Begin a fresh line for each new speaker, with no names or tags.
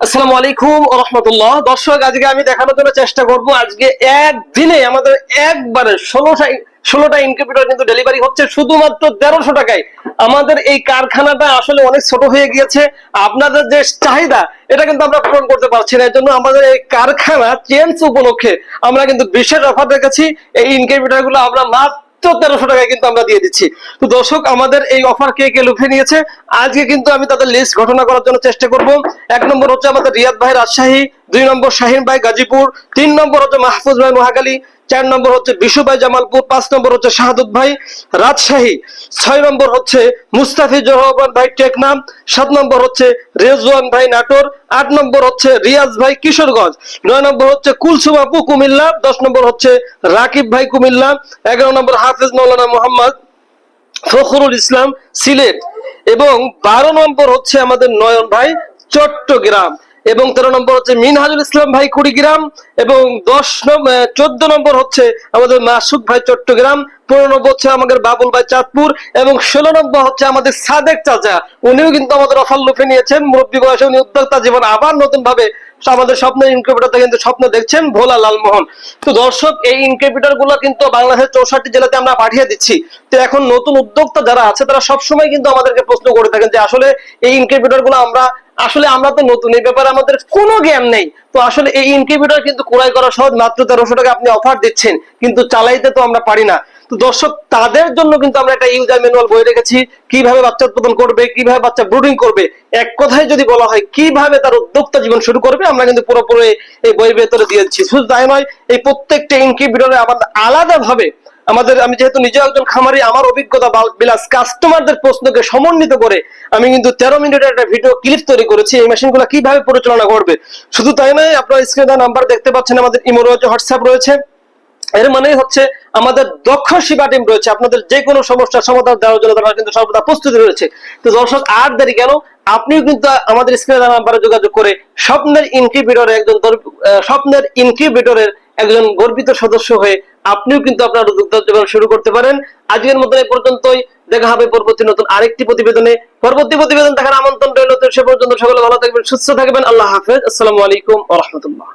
আসসালামু আলাইকুম ওয়া রাহমাতুল্লাহ। দর্শক, আজকে আমি দেখানোর জন্য চেষ্টা করব আজকে একদিনে আমাদের একবারে 16টা ইনকিউবেটর কিন্তু ডেলিভারি হচ্ছে শুধুমাত্র 1300 টাকায়। আমাদের এই কারখানাটা আসলে অনেক ছোট হয়ে গিয়েছে। আপনাদের যে চাহিদা এটা কিন্তু আমরা পূরণ করতে পারছি না, এর জন্য আমাদের এই কারখানা চেঞ্জ উপলক্ষে আমরা কিন্তু বিশেষ অফার রেখেছি। এই ইনকিউবেটর গুলো আমরা মাত্র 1300 টাকায় কিন্তু আমরা দিয়ে দিচ্ছি। তো দর্শক, আমাদের এই অফার কে কে লুফে নিয়েছে আজকে কিন্তু আমি তাদের লিস্ট ঘোষণা করার জন্য চেষ্টা করব। 1 নম্বর হচ্ছে আমাদের রিয়াদ ভাই রাজশাহী, 2 নম্বর শাহিন ভাই গাজীপুর, 3 নম্বর হচ্ছে মাহফুজ ভাই নোয়াখালী, 4 নম্বর হচ্ছে বিশু ভাই জামালপুর, 5 নম্বর হচ্ছে শাহাদুত ভাই রাজশাহী, 6 নম্বর হচ্ছে মুস্তাফিজুর রহমান ভাই টেকনাম, 7 নম্বর হচ্ছে রেজওয়ান ভাই নাটোর, 8 নম্বর হচ্ছে রিয়াজ ভাই কিশোরগঞ্জ, 9 নম্বর হচ্ছে কুলসুম আপু কুমিল্লা, 10 নম্বর হচ্ছে রাকিব ভাই কুমিল্লা, 11 নম্বর হাফেজ মাওলানা মোহাম্মদ ফখরুল ইসলাম সিলেট, এবং 12 নম্বর হচ্ছে আমাদের নয়ন ভাই চট্টগ্রাম, এবং 13 নম্বর হচ্ছে মিনহাজুল ইসলাম ভাই কুড়িগ্রাম, এবং 14 নম্বর হচ্ছে আমাদের মাসুদ ভাই চট্টগ্রাম, 15 নম্বর হচ্ছে আমাদের বাবুল ভাই চাঁদপুর, এবং 16 নম্বর হচ্ছে আমাদের সাদেক চাচা। উনিও কিন্তু আমাদের অফার লুফে নিয়েছেন, মুরব্বী বয়সে উনি উদ্যোক্তা জীবন আবার নতুন ভাবে আমাদের স্বপ্নের ইনকিউবেটরটা কিন্তু স্বপ্ন দেখছেন ভোলা লালমোহন। তো দর্শক, এই ইনকিউবেটর গুলো কিন্তু বাংলাদেশের 64 জেলাতে আমরা পাঠিয়ে দিচ্ছি। তো এখন নতুন উদ্যোক্তা যারা আছে তারা সবসময় কিন্তু আমাদেরকে প্রশ্ন করে থাকেন যে আসলে এই ইনকিউবেটর গুলো আমরা তো নতুন, এই ব্যাপারে আমাদের কোনো জ্ঞান নেই। তো আসলে এই ইনকিউবেটর কিন্তু ক্রয় করা সহজ, মাত্র 1300 টাকা আপনি অফার দিচ্ছেন, কিন্তু চালাইতে তো আমরা পারি না। তো দর্শক, তাদের জন্য কিন্তু আমরা একটা ইউজার ম্যানুয়াল বই রেখেছি, কিভাবে বাচ্চা উৎপাদন করবে, কিভাবে বাচ্চা ব্রুডিং করবে, এক কথায় যদি বলা হয় কিভাবে তার উদ্যোক্তা জীবন শুরু করবে, আমরা কিন্তু পুরোপুরি এই বইয়ের ভেতরে দিয়ে দিচ্ছি। শুধু তাই নয়, এই প্রত্যেকটা ইনকিউবেটরে আমাদের আলাদাভাবে আমি যেহেতু নিজে একজন খামারি, আমার অভিজ্ঞতা বিলাস কাস্টমারদের প্রশ্নকে সমন্বিত করে আমি কিন্তু 13 মিনিটের একটা ভিডিও ক্লিপ তৈরি করেছি এই মেশিনগুলো কিভাবে পরিচালনা করবে। শুধু তাই নয়, আপনারা স্ক্রিনে নাম্বার দেখতে পাচ্ছেন, আমাদের ইমো রয়েছে, হোয়াটসঅ্যাপ রয়েছে। এর মানে হচ্ছে আমাদের দক্ষ সেবা টিম রয়েছে, আপনাদের যে কোনো সমস্যার সমাধান দেওয়ার জন্য তারা কিন্তু সর্বদা প্রস্তুতি রয়েছে। তো দর্শক, আর দেরি কেন, আপনিও কিন্তু আমাদের স্ক্রিনে নাম্বারে যোগাযোগ করে স্বপ্নের ইনকিউবেটরের একজন গর্বিত সদস্য হয়ে আপনিও কিন্তু আপনার উদ্যোক্তা জীবন শুরু করতে পারেন। আজকের মতো এই পর্যন্তই, দেখা হবে পরবর্তী নতুন আরেকটি প্রতিবেদনে। পরবর্তী প্রতিবেদন দেখার আমন্ত্রণ রইল। সে পর্যন্ত সকলে ভালো থাকবেন, সুস্থ থাকবেন। আল্লাহ হাফেজ। আসসালামু আলাইকুম ওয়া রাহমাতুল্লাহ।